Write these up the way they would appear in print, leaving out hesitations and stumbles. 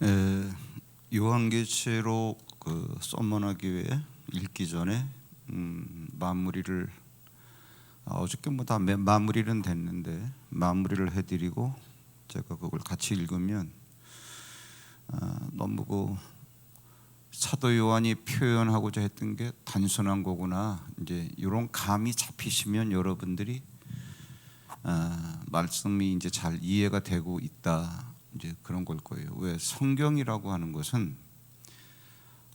에, 요한계시록 썸머나기 위해 읽기 전에 마무리를 어저께 다 마무리는 됐는데 마무리를 해드리고 제가 그걸 같이 읽으면 너무 사도 요한이 표현하고자 했던 게 단순한 거구나, 이제 이런 감이 잡히시면 여러분들이 말씀이 이제 잘 이해가 되고 있다, 이제 그런 걸 거예요. 왜 성경이라고 하는 것은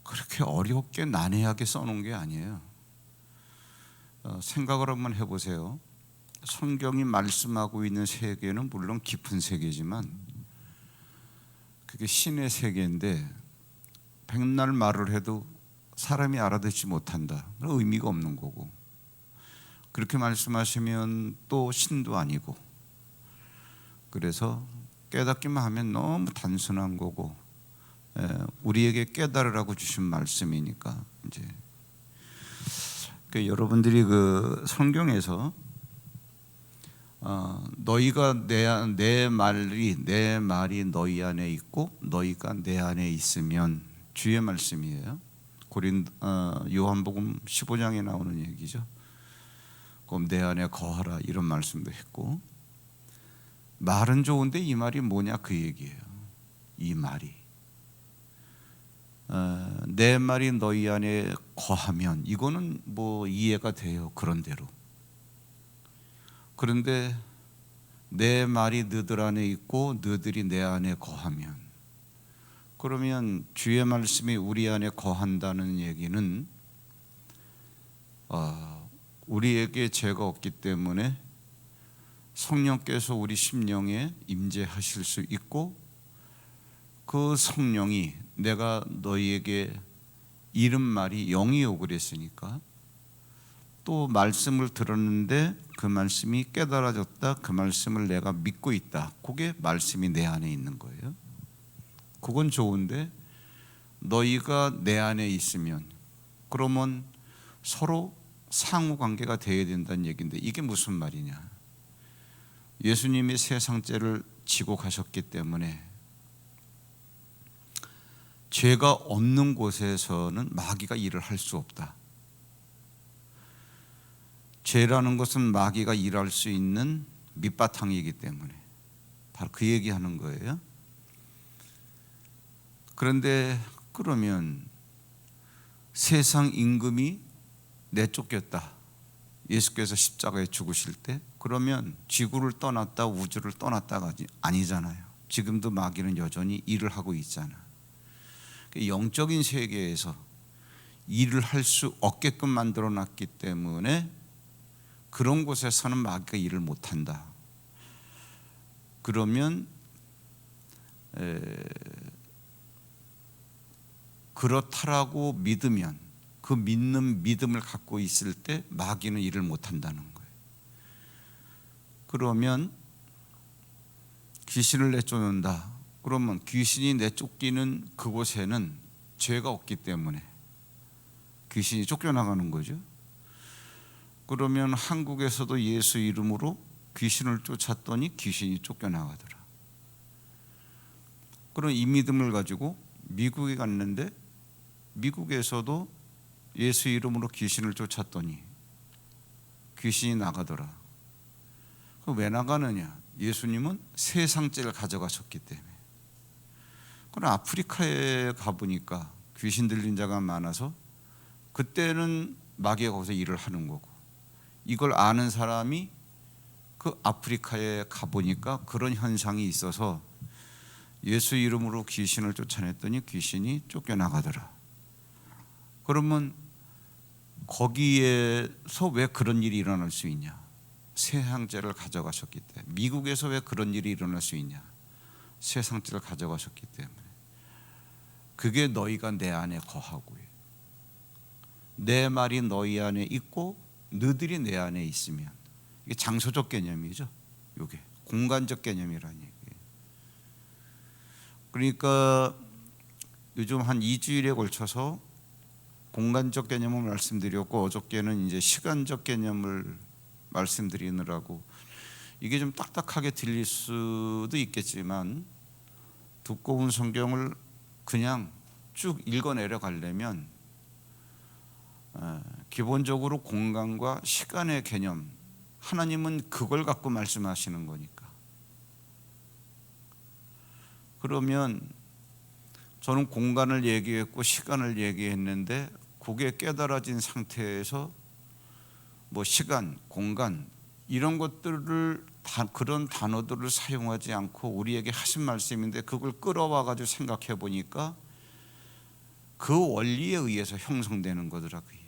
그렇게 어렵게 난해하게 써놓은 게 아니에요. 생각을 한번 해보세요. 성경이 말씀하고 있는 세계는 물론 깊은 세계지만 그게 신의 세계인데 백날 말을 해도 사람이 알아듣지 못한다, 의미가 없는 거고, 그렇게 말씀하시면 또 신도 아니고, 그래서 깨닫기만 하면 너무 단순한 거고, 우리에게 깨달으라고 주신 말씀이니까 이제 여러분들이 성경에서 너희가 내 말이 너희 안에 있고 너희가 내 안에 있으면, 주의 말씀이에요. 요한복음 15장에 나오는 얘기죠. 그럼 내 안에 거하라, 이런 말씀도 했고, 말은 좋은데 이 말이 뭐냐, 그 얘기예요. 이 말이 내 말이 너희 안에 거하면, 이거는 뭐 이해가 돼요, 그런대로. 그런데 내 말이 너희들 안에 있고 너희들이 내 안에 거하면, 그러면 주의 말씀이 우리 안에 거한다는 얘기는 우리에게 죄가 없기 때문에 성령께서 우리 심령에 임재하실 수 있고, 그 성령이 내가 너희에게 이른 말이 영이요 그랬으니까, 또 말씀을 들었는데 그 말씀이 깨달아졌다, 그 말씀을 내가 믿고 있다, 그게 말씀이 내 안에 있는 거예요. 그건 좋은데 너희가 내 안에 있으면, 그러면 서로 상호 관계가 되어야 된다는 얘기인데, 이게 무슨 말이냐? 예수님이 세상죄를 지고 가셨기 때문에 죄가 없는 곳에서는 마귀가 일을 할 수 없다. 죄라는 것은 마귀가 일할 수 있는 밑바탕이기 때문에 바로 그 얘기하는 거예요. 그런데 그러면 세상 임금이 내쫓겼다, 예수께서 십자가에 죽으실 때, 그러면 지구를 떠났다, 우주를 떠났다가 아니잖아요. 지금도 마귀는 여전히 일을 하고 있잖아. 영적인 세계에서 일을 할 수 없게끔 만들어 놨기 때문에 그런 곳에서는 마귀가 일을 못한다. 그러면 그렇다라고 믿으면, 그 믿는 믿음을 갖고 있을 때 마귀는 일을 못한다는 거예요. 그러면 귀신을 내쫓는다, 그러면 귀신이 내쫓기는 그곳에는 죄가 없기 때문에 귀신이 쫓겨나가는 거죠. 그러면 한국에서도 예수 이름으로 귀신을 쫓았더니 귀신이 쫓겨나가더라. 그런 이 믿음을 가지고 미국에 갔는데 미국에서도 예수 이름으로 귀신을 쫓았더니 귀신이 나가더라. 왜 나가느냐? 예수님은 세상죄를 가져가셨기 때문에. 그럼 아프리카에 가보니까 귀신 들린 자가 많아서 그때는 마귀가 거기서 일을 하는 거고, 이걸 아는 사람이 그 아프리카에 가보니까 그런 현상이 있어서 예수 이름으로 귀신을 쫓아냈더니 귀신이 쫓겨나가더라. 그러면 거기에서 왜 그런 일이 일어날 수 있냐? 세상죄를 가져가셨기 때문에. 미국에서 왜 그런 일이 일어날 수 있냐? 세상죄를 가져가셨기 때문에. 그게 너희가 내 안에 거하고, 내 말이 너희 안에 있고 너희들이 내 안에 있으면, 이게 장소적 개념이죠. 이게 공간적 개념이라는 얘기예요. 그러니까 요즘 한 2주일에 걸쳐서 공간적 개념을 말씀드렸고, 어저께는 이제 시간적 개념을 말씀드리느라고 이게 좀 딱딱하게 들릴 수도 있겠지만, 두꺼운 성경을 그냥 쭉 읽어 내려가려면 기본적으로 공간과 시간의 개념, 하나님은 그걸 갖고 말씀하시는 거니까. 그러면 저는 공간을 얘기했고 시간을 얘기했는데 그게 깨달아진 상태에서 뭐 시간, 공간 이런 것들을 그런 단어들을 사용하지 않고 우리에게 하신 말씀인데 그걸 끌어와 가지고 생각해 보니까 그 원리에 의해서 형성되는 거더라 그 얘기.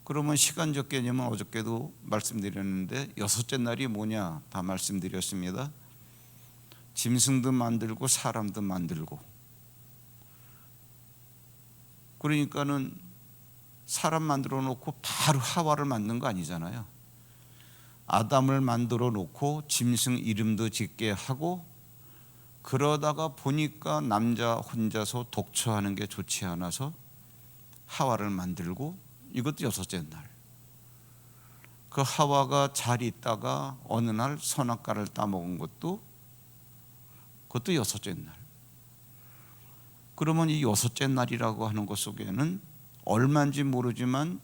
그러면 시간적 개념은 어저께도 말씀드렸는데 여섯째 날이 뭐냐 다 말씀드렸습니다. 짐승도 만들고 사람도 만들고. 그러니까는 사람 만들어 놓고 바로 하와를 만든 거 아니잖아요. 아담을 만들어 놓고 짐승 이름도 짓게 하고, 그러다가 보니까 남자 혼자서 독처하는 게 좋지 않아서 하와를 만들고, 이것도 여섯째 날. 그 하와가 잘 있다가 어느 날 선악과를 따먹은 것도 그것도 여섯째 날. 그러면 이 여섯째 날이라고 하는 것 속에는 얼마인지 모르지만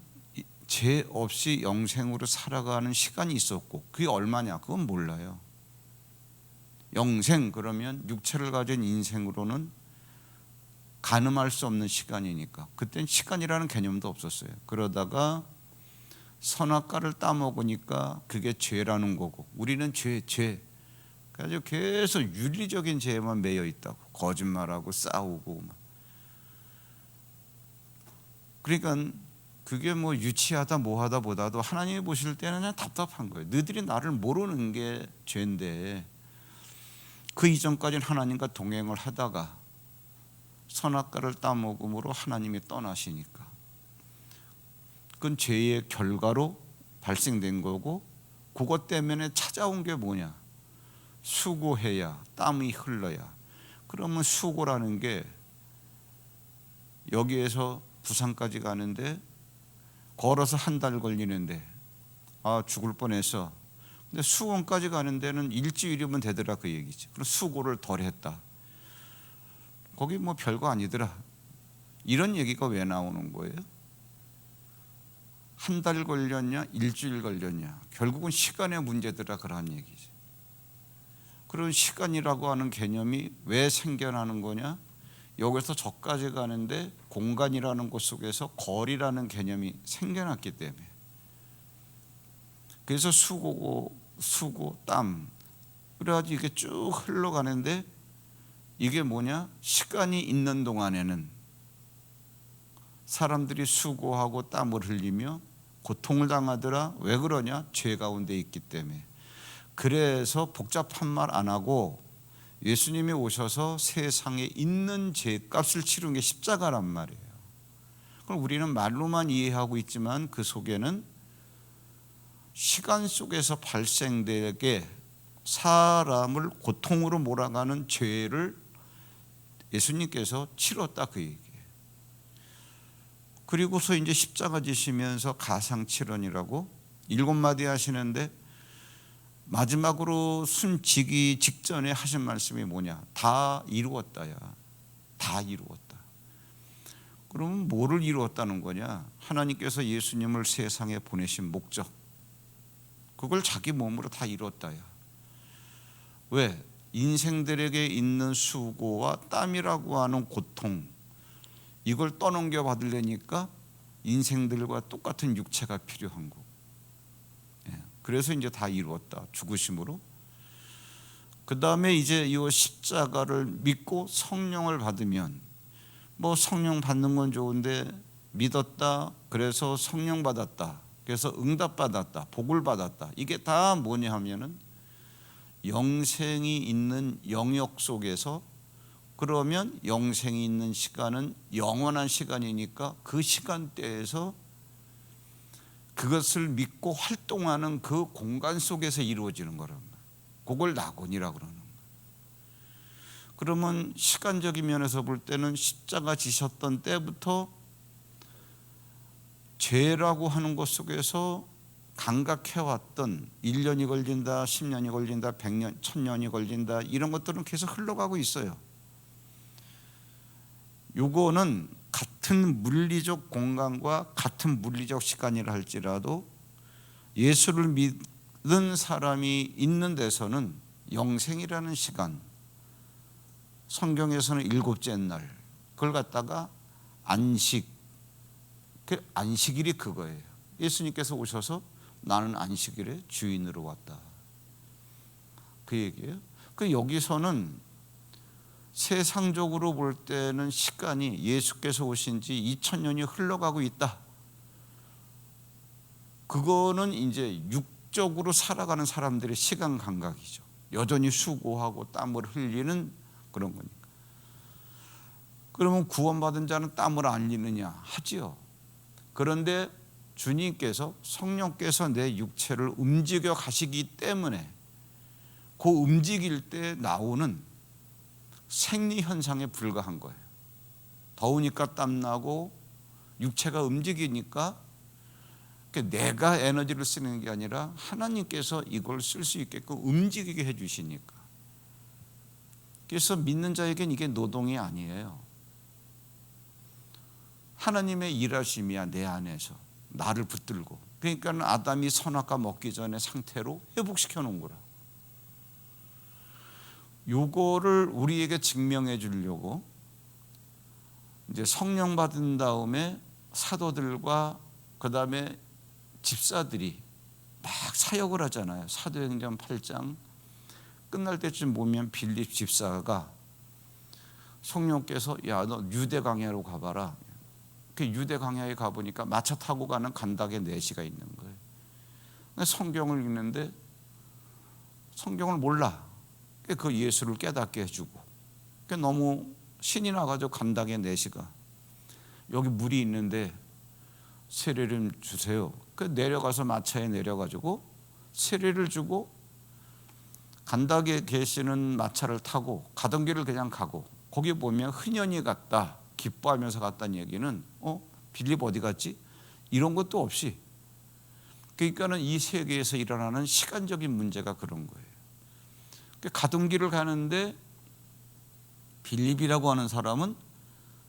죄 없이 영생으로 살아가는 시간이 있었고, 그게 얼마냐 그건 몰라요. 영생 그러면 육체를 가진 인생으로는 가늠할 수 없는 시간이니까 그땐 시간이라는 개념도 없었어요. 그러다가 선악과를 따먹으니까 그게 죄라는 거고, 우리는 죄 그래서 계속 윤리적인 죄에만 매여 있다고, 거짓말하고 싸우고 막. 그러니까 그게 뭐 유치하다 뭐하다 보다도 하나님이 보실 때는 그냥 답답한 거예요. 너희들이 나를 모르는 게 죄인데, 그 이전까지는 하나님과 동행을 하다가 선악과를 따먹음으로 하나님이 떠나시니까 그건 죄의 결과로 발생된 거고, 그것 때문에 찾아온 게 뭐냐, 수고해야, 땀이 흘러야. 그러면 수고라는 게 여기에서 부산까지 가는데 걸어서 한 달 걸리는데 죽을 뻔했어. 근데 수원까지 가는 데는 일주일이면 되더라 그 얘기지. 그럼 수고를 덜 했다. 거기 뭐 별거 아니더라. 이런 얘기가 왜 나오는 거예요? 한 달 걸렸냐 일주일 걸렸냐, 결국은 시간의 문제더라 그런 얘기지. 그런 시간이라고 하는 개념이 왜 생겨나는 거냐, 여기서 저까지 가는데 공간이라는 것 속에서 거리라는 개념이 생겨났기 때문에. 그래서 수고, 땀, 그래가지고 이게 쭉 흘러가는데, 이게 뭐냐, 시간이 있는 동안에는 사람들이 수고하고 땀을 흘리며 고통을 당하더라. 왜 그러냐, 죄 가운데 있기 때문에. 그래서 복잡한 말 안 하고 예수님이 오셔서 세상에 있는 죄값을 치른 게 십자가란 말이에요. 그럼 우리는 말로만 이해하고 있지만 그 속에는 시간 속에서 발생되게 사람을 고통으로 몰아가는 죄를 예수님께서 치렀다 그 얘기예요. 그리고서 이제 십자가 지시면서 가상칠언이라고 7마디 하시는데, 마지막으로 숨지기 직전에 하신 말씀이 뭐냐, 다 이루었다야. 다 이루었다. 그러면 뭐를 이루었다는 거냐, 하나님께서 예수님을 세상에 보내신 목적, 그걸 자기 몸으로 다 이루었다야. 왜? 인생들에게 있는 수고와 땀이라고 하는 고통, 이걸 떠넘겨 받으려니까 인생들과 똑같은 육체가 필요한 거고, 그래서 이제 다 이루었다, 죽으심으로. 그 다음에 이제 이 십자가를 믿고 성령을 받으면, 뭐 성령 받는 건 좋은데 믿었다, 그래서 성령 받았다, 그래서 응답 받았다, 복을 받았다, 이게 다 뭐냐 하면은 영생이 있는 영역 속에서, 그러면 영생이 있는 시간은 영원한 시간이니까 그 시간대에서 그것을 믿고 활동하는 그 공간 속에서 이루어지는 거란 말이에요. 그걸 낙원이라고 그러는 거예요. 그러면 시간적인 면에서 볼 때는 십자가 지셨던 때부터 죄라고 하는 것 속에서 감각해왔던 1년이 걸린다, 10년이 걸린다, 100년, 1000년이 걸린다 이런 것들은 계속 흘러가고 있어요. 요거는 같은 물리적 공간과 같은 물리적 시간이라 할지라도 예수를 믿는 사람이 있는 데서는 영생이라는 시간, 성경에서는 일곱째 날, 그걸 갖다가 안식, 그 안식일이 그거예요. 예수님께서 오셔서 나는 안식일의 주인으로 왔다, 그 얘기예요. 그 여기서는 세상적으로 볼 때는 시간이 예수께서 오신 지 2000년이 흘러가고 있다. 그거는 이제 육적으로 살아가는 사람들의 시간 감각이죠. 여전히 수고하고 땀을 흘리는 그런 거니까. 그러면 구원받은 자는 땀을 안 흘리느냐 하지요. 그런데 주님께서, 성령께서 내 육체를 움직여 가시기 때문에 그 움직일 때 나오는 생리 현상에 불과한 거예요. 더우니까 땀나고 육체가 움직이니까 내가 에너지를 쓰는 게 아니라 하나님께서 이걸 쓸 수 있게끔 움직이게 해주시니까. 그래서 믿는 자에겐 이게 노동이 아니에요. 하나님의 일하심이야. 내 안에서 나를 붙들고, 그러니까 아담이 선악과 먹기 전에 상태로 회복시켜 놓은 거라. 요거를 우리에게 증명해 주려고 이제 성령 받은 다음에 사도들과 그 다음에 집사들이 막 사역을 하잖아요. 사도행전 8장 끝날 때쯤 보면 빌립 집사가 성령께서 야, 너 유대 광야로 가봐라. 그 유대 광야에 가보니까 마차 타고 가는 간닥의 내시가 있는 거예요. 성경을 읽는데 성경을 몰라. 그 예수를 깨닫게 해주고, 너무 신이 나가지고 간닥의 내시가 여기 물이 있는데 세례를 주세요. 내려가서 마차에 내려가지고 세례를 주고 간닥에 계시는 마차를 타고 가던 길을 그냥 가고, 거기 보면 흔연히 갔다, 기뻐하면서 갔다는 얘기는 빌립 어디 갔지? 이런 것도 없이, 그러니까는 이 세계에서 일어나는 시간적인 문제가 그런 거예요. 가던 길을 가는데 빌립이라고 하는 사람은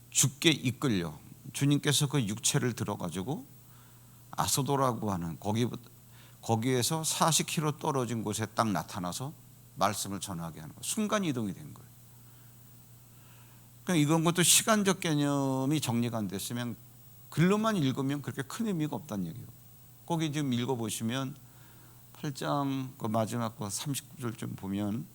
주께 이끌려 주님께서 그 육체를 들어가지고 아소도라고 하는 거기에서 40km 떨어진 곳에 딱 나타나서 말씀을 전하게 하는 거예요. 순간 이동이 된 거예요. 그러니까 이런 것도 시간적 개념이 정리가 안 됐으면 글로만 읽으면 그렇게 큰 의미가 없다는 얘기예요. 거기 지금 읽어보시면 8장 그 마지막 거 39절 좀 보면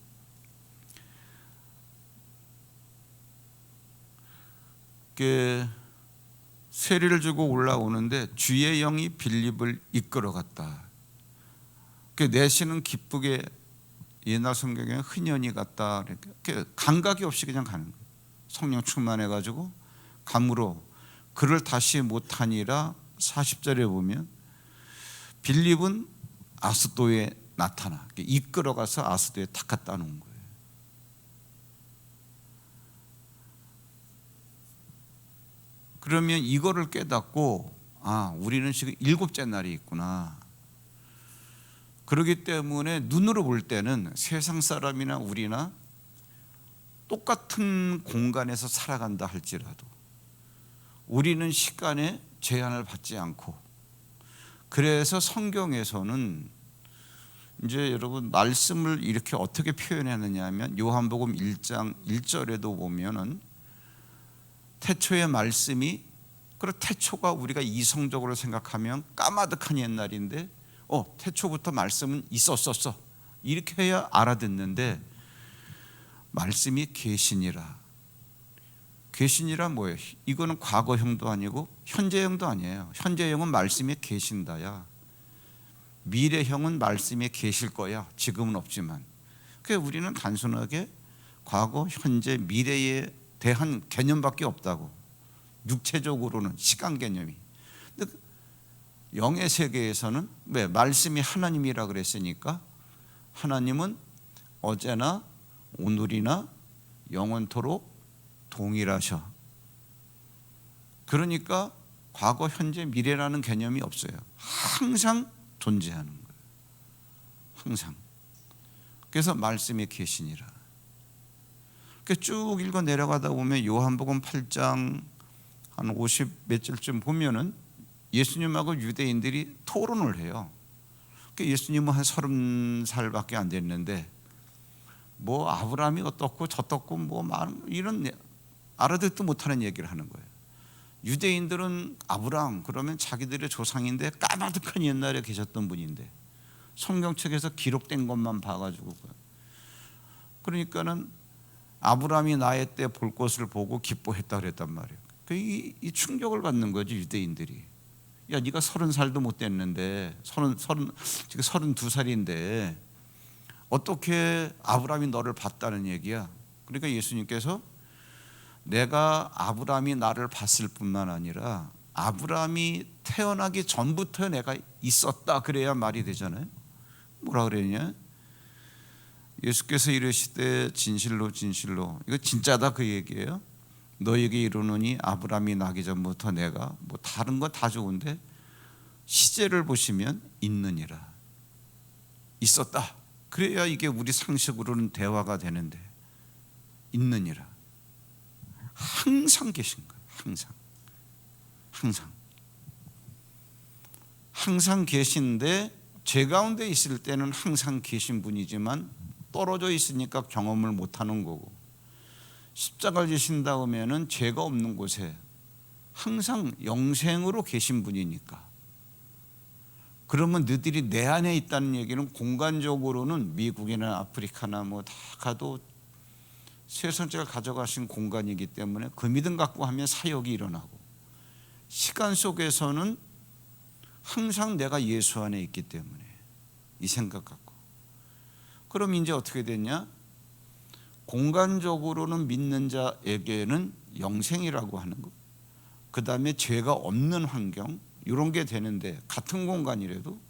세례를 주고 올라오는데 주의 영이 빌립을 이끌어갔다. 내시는 기쁘게, 옛날 성경에 흔연히 갔다, 감각이 없이 그냥 가는 거예요. 성령 충만해가지고 감으로 그를 다시 못하니라. 40절에 보면 빌립은 아스도에 나타나, 이끌어가서 아스도에 탁 갖다 놓은 거예요. 그러면 이거를 깨닫고, 우리는 지금 일곱째 날이 있구나. 그렇기 때문에 눈으로 볼 때는 세상 사람이나 우리나 똑같은 공간에서 살아간다 할지라도 우리는 시간에 제한을 받지 않고, 그래서 성경에서는 이제 여러분 말씀을 이렇게 어떻게 표현하느냐 하면 요한복음 1장 1절에도 보면은 태초의 말씀이, 그리고 태초가 우리가 이성적으로 생각하면 까마득한 옛날인데 태초부터 말씀은 있었었어 이렇게 해야 알아듣는데, 말씀이 계시니라. 계시니라 뭐예요? 이거는 과거형도 아니고 현재형도 아니에요. 현재형은 말씀이 계신다야. 미래형은 말씀이 계실 거야. 지금은 없지만. 그래서 우리는 단순하게 과거, 현재, 미래에 대한 개념밖에 없다고. 육체적으로는 시간 개념이. 근데 영의 세계에서는 왜 말씀이 하나님이라 그랬으니까 하나님은 어제나 오늘이나 영원토록 동일하셔. 그러니까 과거, 현재, 미래라는 개념이 없어요. 항상 존재하는 거예요. 항상. 그래서 말씀이 계시니라. 쭉 읽어 내려가다 보면 요한복음 8장 한 50 몇 절쯤 보면은 예수님하고 유대인들이 토론을 해요. 예수님은 한 30살밖에 안 됐는데 뭐 아브라함이 어떻고 저떻고 뭐 이런 알아듣지도 못하는 얘기를 하는 거예요. 유대인들은 아브라함 그러면 자기들의 조상인데 까마득한 옛날에 계셨던 분인데 성경책에서 기록된 것만 봐가지고 그러니까는 아브라함이 나의 때 볼 것을 보고 기뻐했다 그랬단 말이에요. 이 충격을 받는 거죠 유대인들이. 야 네가 30살도 못 됐는데 지금 32살인데 어떻게 아브라함이 너를 봤다는 얘기야. 그러니까 예수님께서 내가 아브라함이 나를 봤을 뿐만 아니라 아브라함이 태어나기 전부터 내가 있었다 그래야 말이 되잖아요. 뭐라 그랬냐? 예수께서 이르시되 진실로 진실로 이거 진짜다 그 얘기예요. 너에게 이르노니 아브라함이 나기 전부터 내가 뭐 다른 건 다 좋은데 시제를 보시면 있느니라. 있었다. 그래야 이게 우리 상식으로는 대화가 되는데 있느니라. 항상 계신 거예요. 항상 계신데 죄 가운데 있을 때는 항상 계신 분이지만 떨어져 있으니까 경험을 못하는 거고 십자가를 지신 다음에는 죄가 없는 곳에 항상 영생으로 계신 분이니까 그러면 너희들이 내 안에 있다는 얘기는 공간적으로는 미국이나 아프리카나 뭐 다 가도 세상적을 가져가신 공간이기 때문에 그 믿음 갖고 하면 사역이 일어나고 시간 속에서는 항상 내가 예수 안에 있기 때문에 이 생각 갖고 그럼 이제 어떻게 됐냐? 공간적으로는 믿는 자에게는 영생이라고 하는 거. 그 다음에 죄가 없는 환경 이런 게 되는데 같은 공간이라도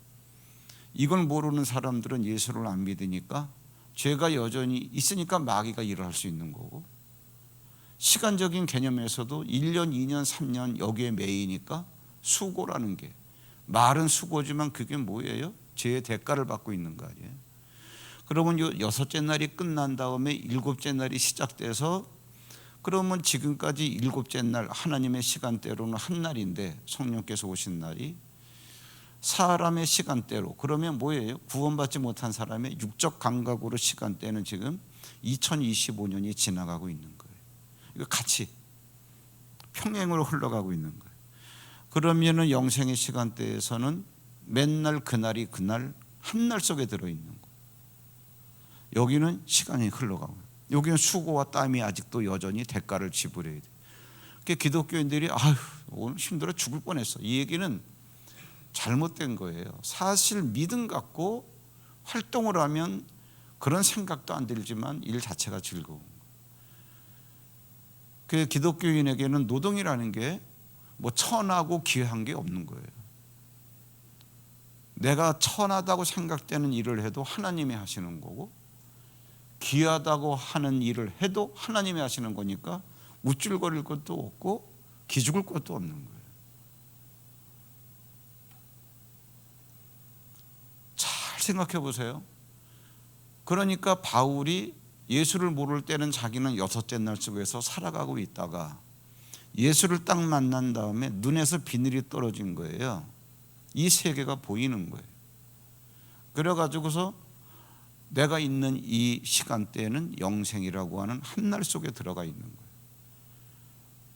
이걸 모르는 사람들은 예수를 안 믿으니까 죄가 여전히 있으니까 마귀가 일을 할 수 있는 거고 시간적인 개념에서도 1년, 2년, 3년 여기에 매이니까 수고라는 게 말은 수고지만 그게 뭐예요? 죄의 대가를 받고 있는 거 아니에요? 그러면 요 6째 날이 끝난 다음에 7째 날이 시작돼서 그러면 지금까지 7째 날 하나님의 시간대로는 한 날인데 성령께서 오신 날이 사람의 시간대로 그러면 뭐예요? 구원받지 못한 사람의 육적 감각으로 시간대는 지금 2025년이 지나가고 있는 거예요. 이거 같이 평행으로 흘러가고 있는 거예요. 그러면은 영생의 시간대에서는 맨날 그날이 그날 한 날 속에 들어있는 거예요. 여기는 시간이 흘러가고 여기는 수고와 땀이 아직도 여전히 대가를 지불해야 돼. 그러니까 기독교인들이 아휴 오늘 힘들어 죽을 뻔했어. 이 얘기는 잘못된 거예요. 사실 믿음 갖고 활동을 하면 그런 생각도 안 들지만 일 자체가 즐거운 거예요. 그 기독교인에게는 노동이라는 게 뭐 천하고 귀한 게 없는 거예요. 내가 천하다고 생각되는 일을 해도 하나님이 하시는 거고 귀하다고 하는 일을 해도 하나님이 하시는 거니까 우쭐거릴 것도 없고 기죽을 것도 없는 거예요. 잘 생각해 보세요. 그러니까 바울이 예수를 모를 때는 자기는 6째 날 속에서 살아가고 있다가 예수를 딱 만난 다음에 눈에서 비늘이 떨어진 거예요. 이 세계가 보이는 거예요. 그래가지고서 내가 있는 이 시간대에는 영생이라고 하는 한날 속에 들어가 있는 거예요.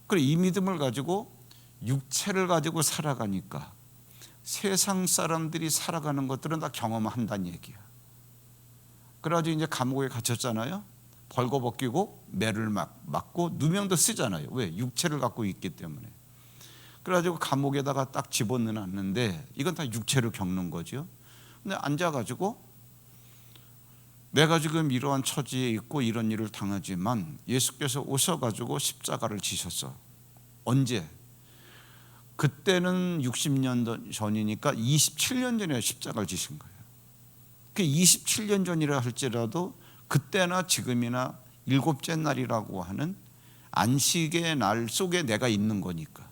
그래 이 믿음을 가지고 육체를 가지고 살아가니까 세상 사람들이 살아가는 것들은 다 경험한다는 얘기야. 그래가지고 이제 감옥에 갇혔잖아요. 벌거벗기고 매를 맞고 누명도 쓰잖아요. 왜? 육체를 갖고 있기 때문에. 그래가지고 감옥에다가 딱 집어넣었는데 이건 다 육체를 겪는 거죠. 근데 앉아가지고 내가 지금 이러한 처지에 있고 이런 일을 당하지만 예수께서 오셔가지고 십자가를 지셨어. 언제? 그때는 60년 전이니까 27년 전에 십자가를 지신 거예요. 그 27년 전이라 할지라도 그때나 지금이나 7째 날이라고 하는 안식의 날 속에 내가 있는 거니까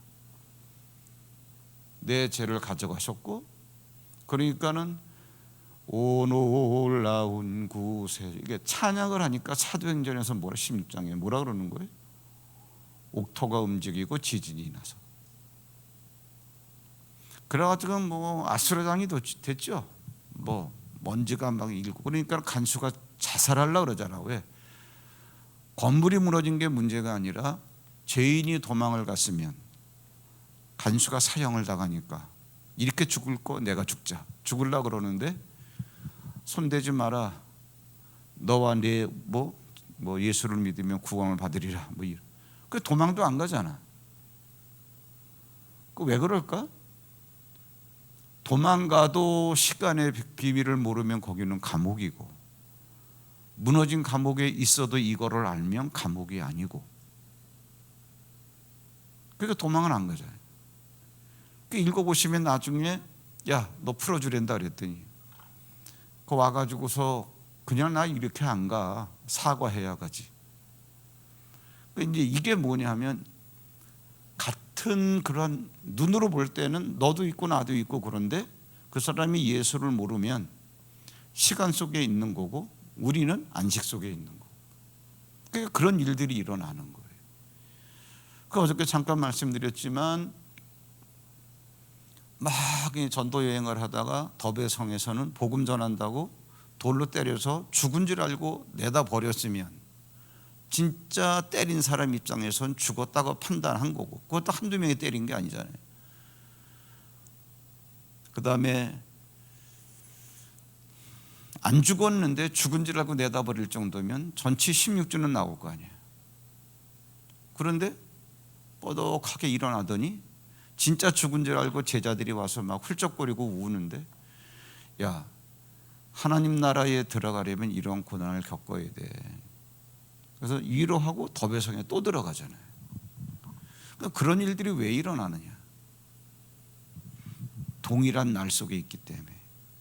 내 죄를 가져가셨고 그러니까는 오 놀라운 구세, 이게 찬양을 하니까 사도행전에서 뭐라 16장에 뭐라 그러는 거예요? 옥토가 움직이고 지진이 나서. 그래가지고 뭐 아수라장이 됐죠. 뭐 먼지가 막 일고, 그러니까 간수가 자살하려고 그러잖아. 왜? 건물이 무너진 게 문제가 아니라 죄인이 도망을 갔으면 간수가 사형을 당하니까 이렇게 죽을 거 내가 죽으려고 그러는데 손대지 마라. 너와 내 뭐 예수를 믿으면 구원을 받으리라. 뭐 이런. 그 도망도 안 가잖아. 그 왜 그럴까? 도망가도 시간의 비밀을 모르면 거기는 감옥이고, 무너진 감옥에 있어도 이거를 알면 감옥이 아니고, 그러니까 도망은 안 가잖아요. 그 읽어보시면 나중에 야, 너 풀어주랜다 그랬더니 그 와가지고서 그냥 나 이렇게 안 가, 사과해야 가지. 이제 이게 뭐냐면 같은 그런 눈으로 볼 때는 너도 있고 나도 있고, 그런데 그 사람이 예수를 모르면 시간 속에 있는 거고 우리는 안식 속에 있는 거고, 그러니까 그런 일들이 일어나는 거예요. 그 어저께 잠깐 말씀드렸지만 막 전도 여행을 하다가 더베성에서는 복음 전한다고 돌로 때려서 죽은 줄 알고 내다 버렸으면 진짜 때린 사람 입장에선 죽었다고 판단한 거고, 그것도 한두 명이 때린 게 아니잖아요. 그 다음에 안 죽었는데 죽은 줄 알고 내다 버릴 정도면 전치 16주는 나올 거 아니에요. 그런데 뻐덕하게 일어나더니 진짜 죽은 줄 알고 제자들이 와서 막 훌쩍거리고 우는데, 야, 하나님 나라에 들어가려면 이런 고난을 겪어야 돼. 그래서 위로하고 더베성에 또 들어가잖아요. 그러니까 그런 일들이 왜 일어나느냐? 동일한 날 속에 있기 때문에.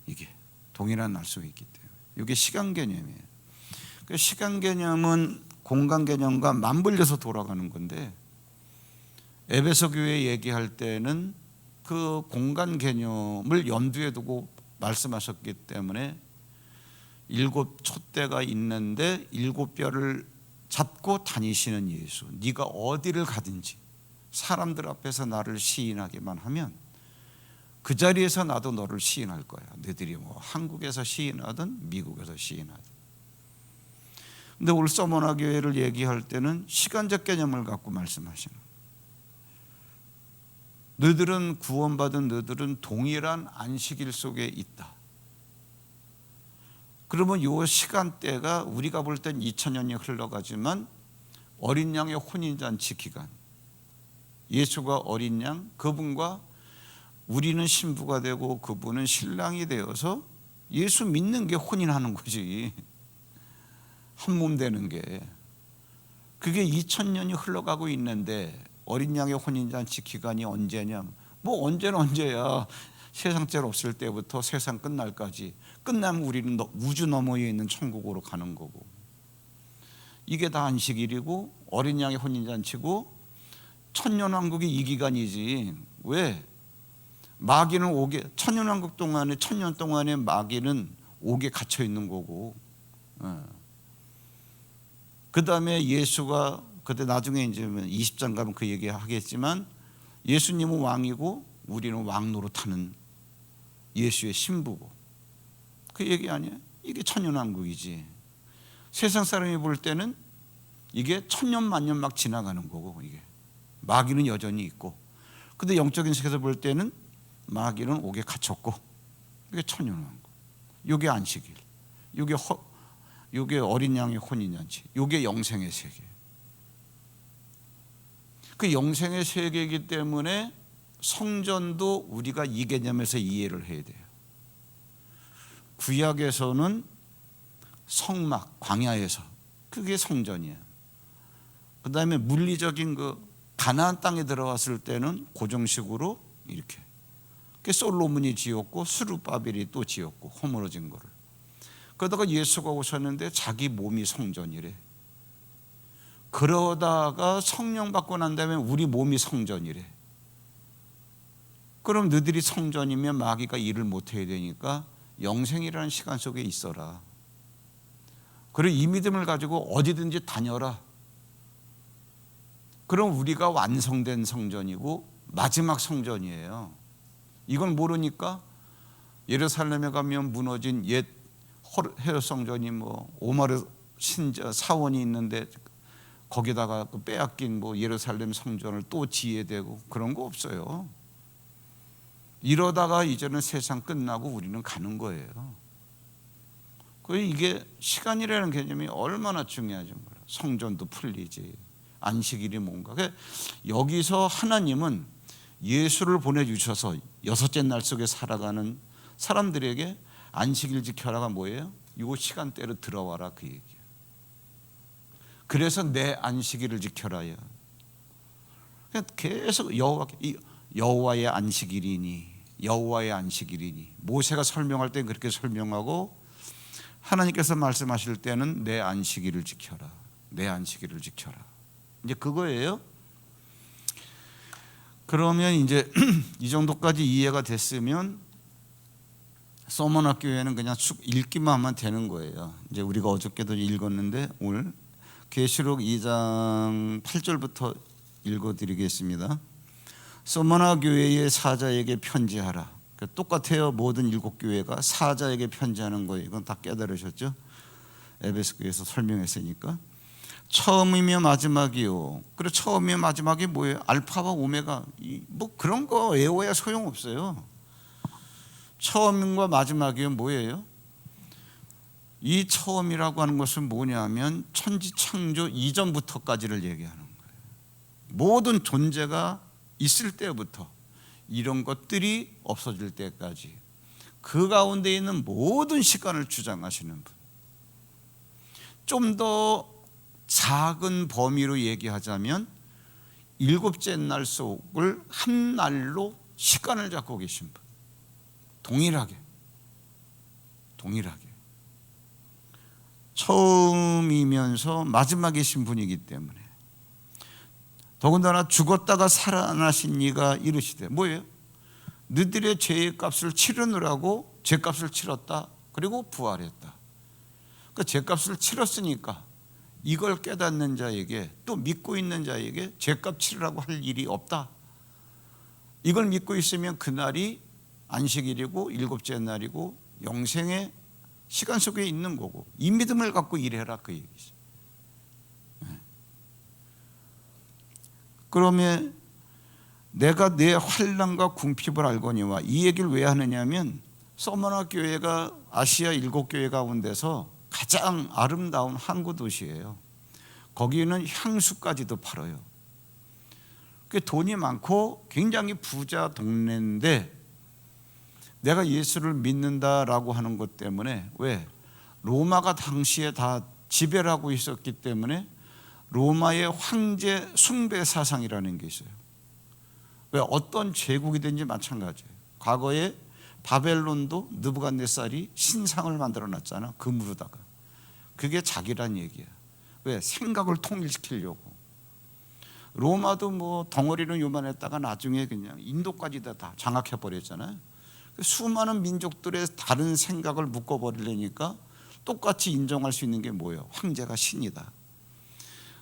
이게 동일한 날 속에 있기 때문에. 이게 시간 개념이에요. 그러니까 시간 개념은 공간 개념과 맞물려서 돌아가는 건데, 에베소 교회 얘기할 때는 그 공간 개념을 염두에 두고 말씀하셨기 때문에 7 촛대가 있는데 7별을 잡고 다니시는 예수, 네가 어디를 가든지 사람들 앞에서 나를 시인하기만 하면 그 자리에서 나도 너를 시인할 거야. 너희들이 뭐 한국에서 시인하든 미국에서 시인하든. 근데 오늘 서머나 교회를 얘기할 때는 시간적 개념을 갖고 말씀하시는 거예요. 너희들은 구원받은 너희들은 동일한 안식일 속에 있다. 그러면 이 시간대가 우리가 볼 땐 2000년이 흘러가지만 어린 양의 혼인잔치 기간, 예수가 어린 양, 그분과 우리는 신부가 되고 그분은 신랑이 되어서 예수 믿는 게 혼인하는 거지. 한 몸 되는 게. 그게 2000년이 흘러가고 있는데 어린 양의 혼인잔치 기간이 언제냐? 뭐 언제는 언제야. 세상죄 없을 때부터 세상 끝날까지. 끝나면 우리는 우주 너머에 있는 천국으로 가는 거고. 이게 다 안식일이고 어린 양의 혼인잔치고 천년왕국이 이 기간이지. 왜? 마귀는 옥에, 천년왕국 동안에, 천년 동안에 마귀는 옥에 갇혀 있는 거고. 그 다음에 예수가 그때 나중에 이제 20장 가면 그 얘기 하겠지만 예수님은 왕이고 우리는 왕 노릇하는 예수의 신부고, 그 얘기 아니에요? 이게 천년왕국이지. 세상 사람이 볼 때는 이게 천년 만년 막 지나가는 거고, 이게 마귀는 여전히 있고, 근데 영적인 세계에서 볼 때는 마귀는 옥에 갇혔고, 이게 천년왕국, 이게 안식일, 이게 어린 양의 혼인잔치, 이게 영생의 세계. 그 영생의 세계이기 때문에 성전도 우리가 이 개념에서 이해를 해야 돼요. 구약에서는 성막, 광야에서 그게 성전이에요. 그 다음에 물리적인 그 가나안 땅에 들어왔을 때는 고정식으로 이렇게, 그 솔로몬이 지었고 스룹바벨이 또 지었고 허물어진 거를. 그러다가 예수가 오셨는데 자기 몸이 성전이래. 그러다가 성령 받고 난 다음에 우리 몸이 성전이래. 그럼 너희들이 성전이면 마귀가 일을 못해야 되니까 영생이라는 시간 속에 있어라. 그리고 이 믿음을 가지고 어디든지 다녀라. 그럼 우리가 완성된 성전이고 마지막 성전이에요. 이걸 모르니까 예루살렘에 가면 무너진 옛 헤롯 성전이 뭐 오마르 신자 사원이 있는데 거기다가 그 빼앗긴 뭐 예루살렘 성전을 또 지어야 되고 그런 거 없어요. 이러다가 이제는 세상 끝나고 우리는 가는 거예요. 그 이게 시간이라는 개념이 얼마나 중요한지 몰라요. 성전도 풀리지, 안식일이 뭔가. 여기서 하나님은 예수를 보내주셔서 여섯째 날 속에 살아가는 사람들에게 안식일 지켜라가 뭐예요? 요 시간대로 들어와라 그 얘기예요. 그래서 내 안식일을 지켜라요. 계속 여호와의 안식일이니, 여호와의 안식일이니. 모세가 설명할 때 그렇게 설명하고, 하나님께서 말씀하실 때는 내 안식일을 지켜라, 내 안식일을 지켜라. 이제 그거예요. 그러면 이제 이 정도까지 이해가 됐으면 서머나 교회는 그냥 쭉 읽기만 하면 되는 거예요. 이제 우리가 어저께도 읽었는데 오늘 계시록 2장 8절부터 읽어드리겠습니다. 서머나 교회의 사자에게 편지하라. 똑같아요. 모든 7교회가 사자에게 편지하는 거예요. 이건 다 깨달으셨죠? 에베소 교회에서 설명했으니까. 처음이며 마지막이요. 그래, 처음이며 마지막이 뭐예요? 알파와 오메가. 뭐 그런 거 외워야 소용없어요. 처음과 마지막이 뭐예요? 이 처음이라고 하는 것은 뭐냐면 천지 창조 이전부터까지를 얘기하는 거예요. 모든 존재가 있을 때부터 이런 것들이 없어질 때까지 그 가운데 있는 모든 시간을 주장하시는 분. 좀 더 작은 범위로 얘기하자면 7째 날 속을 한 날로 시간을 잡고 계신 분. 동일하게 처음이면서 마지막이신 분이기 때문에, 더군다나 죽었다가 살아나신 이가 이르시되 뭐예요? 너희들의 죄의 값을 치르느라고 죄값을 치렀다. 그리고 부활했다. 그러니까 죄값을 치렀으니까 이걸 깨닫는 자에게, 또 믿고 있는 자에게 죄값 치르라고 할 일이 없다. 이걸 믿고 있으면 그날이 안식일이고 7째 날이고 영생의 시간 속에 있는 거고, 이 믿음을 갖고 일해라 그 얘기죠. 그러면 내가 내 환난과 궁핍을 알거니와, 이 얘기를 왜 하느냐면 서머나 교회가 아시아 7교회 가운데서 가장 아름다운 항구 도시예요. 거기는 향수까지도 팔아요. 돈이 많고 굉장히 부자 동네인데, 내가 예수를 믿는다라고 하는 것 때문에, 왜? 로마가 당시에 다 지배를 하고 있었기 때문에 로마의 황제 숭배 사상이라는 게 있어요. 왜? 어떤 제국이든지 마찬가지예요. 과거에 바벨론도 느부갓네살이 신상을 만들어 놨잖아, 금으로다가. 그게 자기란 얘기야. 왜? 생각을 통일시키려고. 로마도 뭐 덩어리는 요만했다가 나중에 그냥 인도까지 다 장악해 버렸잖아요. 수많은 민족들의 다른 생각을 묶어버리려니까 똑같이 인정할 수 있는 게 뭐예요? 황제가 신이다.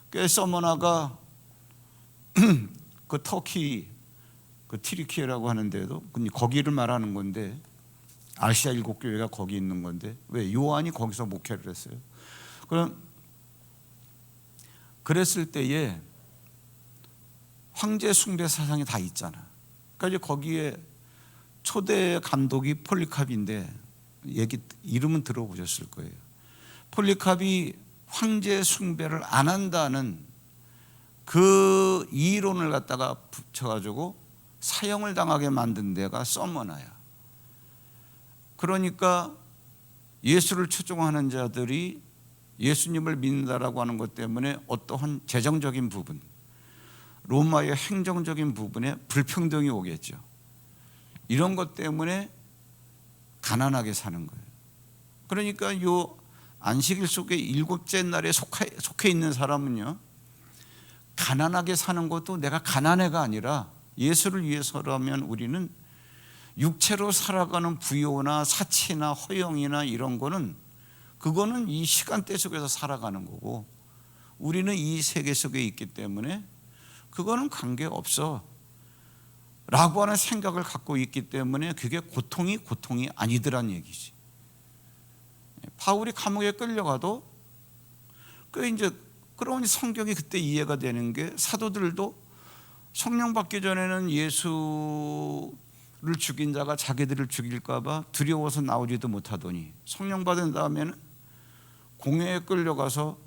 그래서 서머나가 그 터키, 그 티리키에라고 하는데도 거기를 말하는 건데, 아시아 7교회가 거기 있는 건데, 왜? 요한이 거기서 목회를 했어요. 그럼 그랬을 때에 황제 숭배 사상이 다 있잖아. 그러니까 거기에 초대 감독이 폴리캅인데, 이름은 들어보셨을 거예요. 폴리캅이 황제 숭배를 안 한다는 그 이론을 갖다가 붙여가지고 사형을 당하게 만든 데가 서머나야. 그러니까 예수를 추종하는 자들이 예수님을 믿는다라고 하는 것 때문에 어떠한 재정적인 부분, 로마의 행정적인 부분에 불평등이 오겠죠. 이런 것 때문에 가난하게 사는 거예요. 그러니까 요 안식일 속에 7째 날에 속해 있는 사람은요, 가난하게 사는 것도 내가 가난해가 아니라 예수를 위해서라면 우리는 육체로 살아가는 부요나 사치나 허영이나 이런 거는 그거는 이 시간대 속에서 살아가는 거고, 우리는 이 세계 속에 있기 때문에 그거는 관계없어 라고 하는 생각을 갖고 있기 때문에 그게 고통이 아니더란 얘기지. 바울이 감옥에 끌려가도 그러니 성경이 그때 이해가 되는 게, 사도들도 성령 받기 전에는 예수를 죽인 자가 자기들을 죽일까 봐 두려워서 나오지도 못하더니, 성령 받은 다음에는 공회에 끌려가서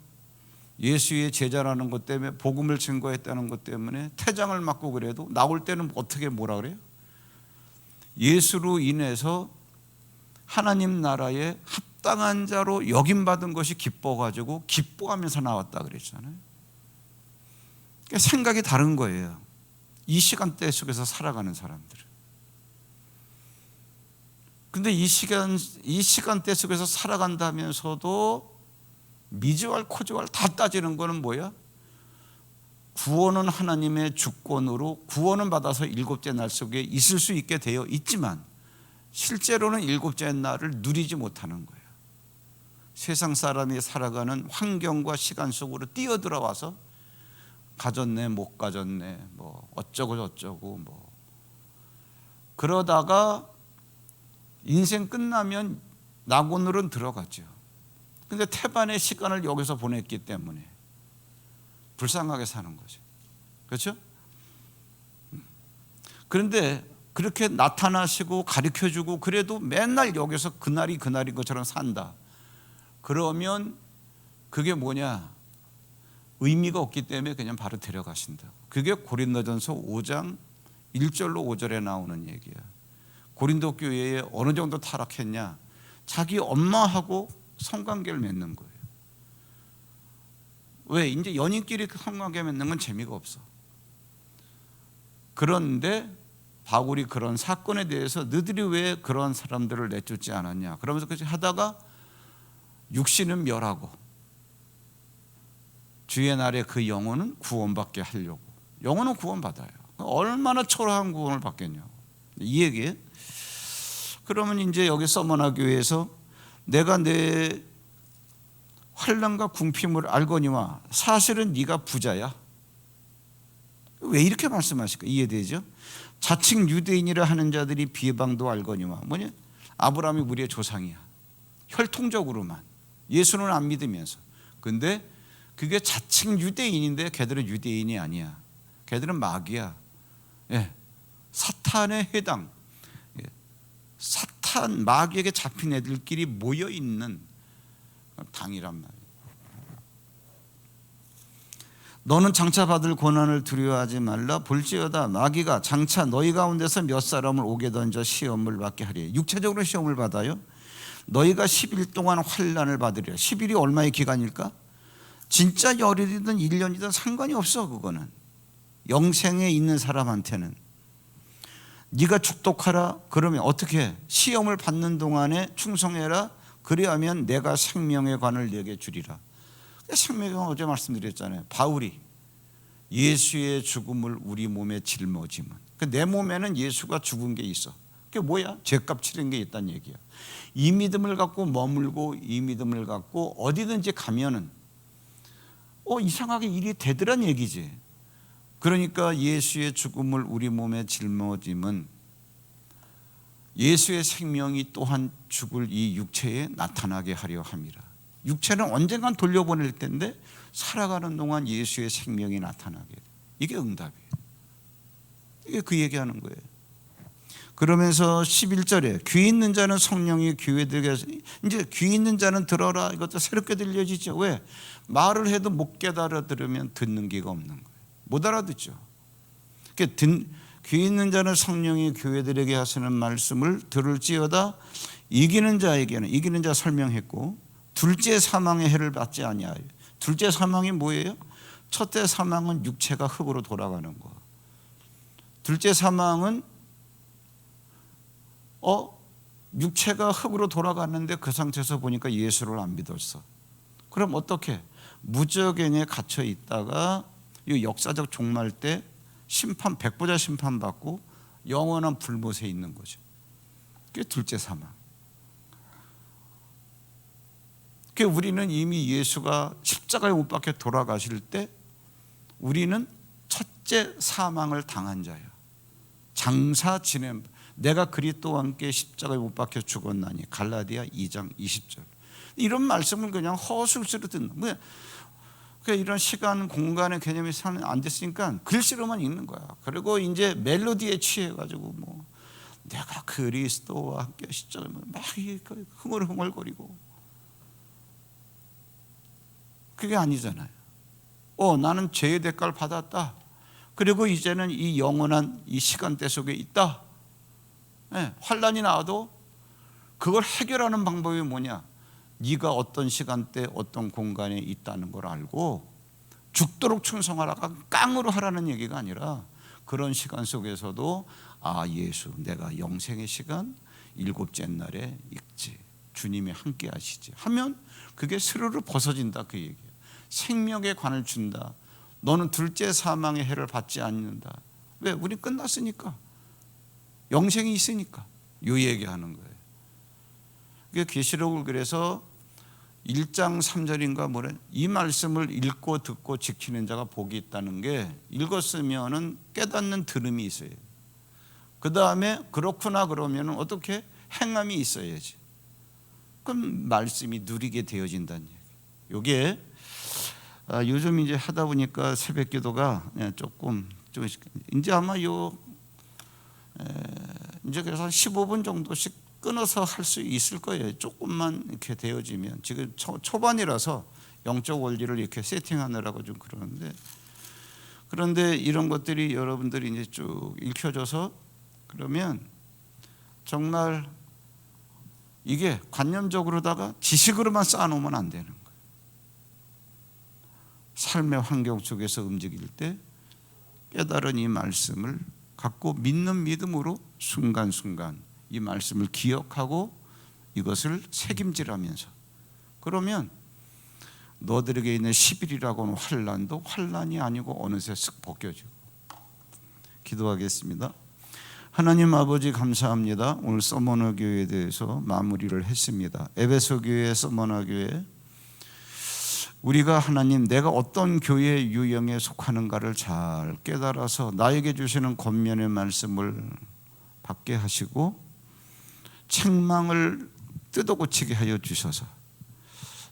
예수의 제자라는 것 때문에, 복음을 증거했다는 것 때문에 태장을 맞고, 그래도 나올 때는 어떻게 뭐라 그래요? 예수로 인해서 하나님 나라에 합당한 자로 여김받은 것이 기뻐가지고 기뻐하면서 나왔다 그랬잖아요. 그러니까 생각이 다른 거예요, 이 시간대 속에서 살아가는 사람들은. 근데 이 시간대 속에서 살아간다면서도 미주알 코주알 다 따지는 거는 뭐야? 구원은 하나님의 주권으로 구원은 받아서 일곱째 날 속에 있을 수 있게 되어 있지만 실제로는 일곱째 날을 누리지 못하는 거예요. 세상 사람이 살아가는 환경과 시간 속으로 뛰어들어와서 가졌네 못 가졌네 뭐 어쩌고 저쩌고 뭐 그러다가 인생 끝나면 낙원으로는 들어가죠. 근데 태반의 시간을 여기서 보냈기 때문에 불쌍하게 사는 거죠. 그렇죠? 그런데 그렇게 나타나시고 가르쳐주고 그래도 맨날 여기서 그날이 그날인 것처럼 산다. 그러면 그게 뭐냐? 의미가 없기 때문에 그냥 바로 데려가신다. 그게 고린도전서 5장 1절로 5절에 나오는 얘기야. 고린도 교회에 어느 정도 타락했냐? 자기 엄마하고 성관계를 맺는 거예요. 왜? 이제 연인끼리 성관계 맺는 건 재미가 없어. 그런데 바울이 그런 사건에 대해서 너희들이 왜 그런 사람들을 내쫓지 않았냐? 그러면서 그렇게 하다가 육신은 멸하고 주의 날에 그 영혼은 구원받게 하려고. 영혼은 구원받아요. 얼마나 초라한 구원을 받겠냐고. 이 얘기예요. 그러면 이제 여기 서머나 교회에서 내가 내 환난과 궁핍을 알거니와 사실은 네가 부자야. 왜 이렇게 말씀하실까? 이해되죠? 자칭 유대인이라 하는 자들이 비방도 알거니와, 뭐냐? 아브라함이 우리의 조상이야. 혈통적으로만. 예수는 안 믿으면서. 근데 그게 자칭 유대인인데 걔들은 유대인이 아니야. 걔들은 마귀야. 예. 사탄에 해당. 사탄 마귀에게 잡힌 애들끼리 모여 있는 당이란 말이에요. 너는 장차 받을 고난을 두려워하지 말라. 볼지어다 마귀가 장차 너희 가운데서 몇 사람을 옥에 던져 시험을 받게 하리라. 육체적으로 시험을 받아요. 너희가 10일 동안 환난을 받으리라. 10일이 얼마의 기간일까? 진짜 열흘이든 1년이든 상관이 없어. 그거는 영생에 있는 사람한테는. 네가 축독하라. 그러면 어떻게 해? 시험을 받는 동안에 충성해라. 그리하면 내가 생명의 관을 내게 주리라. 생명의 관 어제 말씀드렸잖아요. 바울이 예수의 죽음을 우리 몸에 짊어지면 내 몸에는 예수가 죽은 게 있어. 그게 뭐야? 죄값 치른 게 있다는 얘기야. 이 믿음을 갖고 머물고 이 믿음을 갖고 어디든지 가면은 이상하게 일이 되더란 얘기지. 그러니까 예수의 죽음을 우리 몸에 짊어짐은 예수의 생명이 또한 죽을 이 육체에 나타나게 하려 함이라. 육체는 언젠간 돌려보낼 텐데 살아가는 동안 예수의 생명이 나타나게. 이게 응답이에요. 이게 그 얘기하는 거예요. 그러면서 11절에 귀 있는 자는 성령이 교회들에게, 이제 귀 있는 자는 들어라. 이것도 새롭게 들려지죠. 왜? 말을 해도 못 깨달아 들으면 듣는 귀가 없는 거예요. 못 알아듣죠. 귀 있는 자는 성령이 교회들에게 하시는 말씀을 들을지어다. 이기는 자에게는, 이기는 자 설명했고, 둘째 사망의 해를 받지 아니하여. 둘째 사망이 뭐예요? 첫째 사망은 육체가 흙으로 돌아가는 거. 둘째 사망은 육체가 흙으로 돌아갔는데 그 상태에서 보니까 예수를 안 믿었어. 그럼 어떻게? 무저갱에 갇혀 있다가 이 역사적 종말 때 심판, 백보자 심판 받고 영원한 불못에 있는 거죠. 그게 둘째 사망. 그 우리는 이미 예수가 십자가에 못 박혀 돌아가실 때 우리는 첫째 사망을 당한 자예요. 장사 지냄 내가 그리스도와 함께 십자가에 못 박혀 죽었나니 갈라디아 2장 20절. 이런 말씀을 그냥 허술수로 듣는 거예요. 그러니까 이런 시간 공간의 개념이 안 됐으니까 글씨로만 읽는 거야. 그리고 이제 멜로디에 취해가지고 뭐 내가 그리스도와 함께 십자가에 막 흥얼흥얼거리고 그게 아니잖아요. 나는 죄의 대가를 받았다. 그리고 이제는 이 영원한 이 시간대 속에 있다. 환난이 나와도 그걸 해결하는 방법이 뭐냐? 네가 어떤 시간대 어떤 공간에 있다는 걸 알고 죽도록 충성하라가 깡으로 하라는 얘기가 아니라 그런 시간 속에서도 예수 내가 영생의 시간 일곱째 날에 있지. 주님이 함께 하시지 하면 그게 스르르 벗어진다 그 얘기예요. 생명의 관을 준다. 너는 둘째 사망의 해를 받지 않는다. 왜? 우리 끝났으니까. 영생이 있으니까. 요 얘기하는 거예요. 그게 계시록을 그래서 1장 3절인가 뭐래? 이 말씀을 읽고 듣고 지키는 자가 복이 있다는 게 읽었으면은 깨닫는 들음이 있어요. 그 다음에 그렇구나 그러면은 어떻게 행함이 있어야지. 그럼 말씀이 누리게 되어진다는 얘기. 요게 요즘 이제 하다 보니까 새벽 기도가 조금 이제 아마 이제 그래서 한 15분 정도씩 끊어서 할 수 있을 거예요. 조금만 이렇게 되어지면. 지금 초반이라서 영적 원리를 이렇게 세팅하느라고 좀 그런데 이런 것들이 여러분들이 이제 쭉 읽혀져서 그러면 정말 이게 관념적으로다가 지식으로만 쌓아놓으면 안 되는 거예요. 삶의 환경 속에서 움직일 때 깨달은 이 말씀을 갖고 믿는 믿음으로 순간순간 이 말씀을 기억하고 이것을 책임지라면서 그러면 너들에게 있는 10일이라고 하는 환난도 환난이 아니고 어느새 쓱 벗겨지고. 기도하겠습니다. 하나님 아버지 감사합니다. 오늘 서머너 교회에 대해서 마무리를 했습니다. 에베소 교회, 서머너 교회 우리가 하나님 내가 어떤 교회 유형에 속하는가를 잘 깨달아서 나에게 주시는 권면의 말씀을 받게 하시고 책망을 뜯어고치게 하여 주셔서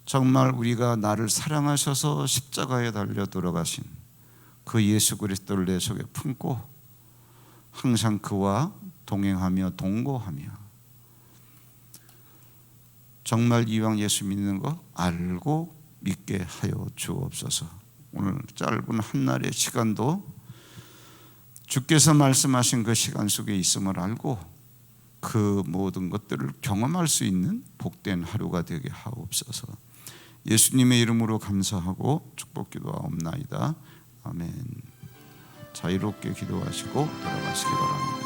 정말 우리가 나를 사랑하셔서 십자가에 달려 돌아가신 그 예수 그리스도를 내 속에 품고 항상 그와 동행하며 동거하며 정말 이왕 예수 믿는 거 알고 믿게 하여 주옵소서. 오늘 짧은 한날의 시간도 주께서 말씀하신 그 시간 속에 있음을 알고 그 모든 것들을 경험할 수 있는 복된 하루가 되게 하옵소서. 예수님의 이름으로 감사하고 축복 기도하옵나이다. 아멘. 자유롭게 기도하시고 돌아가시기 바랍니다.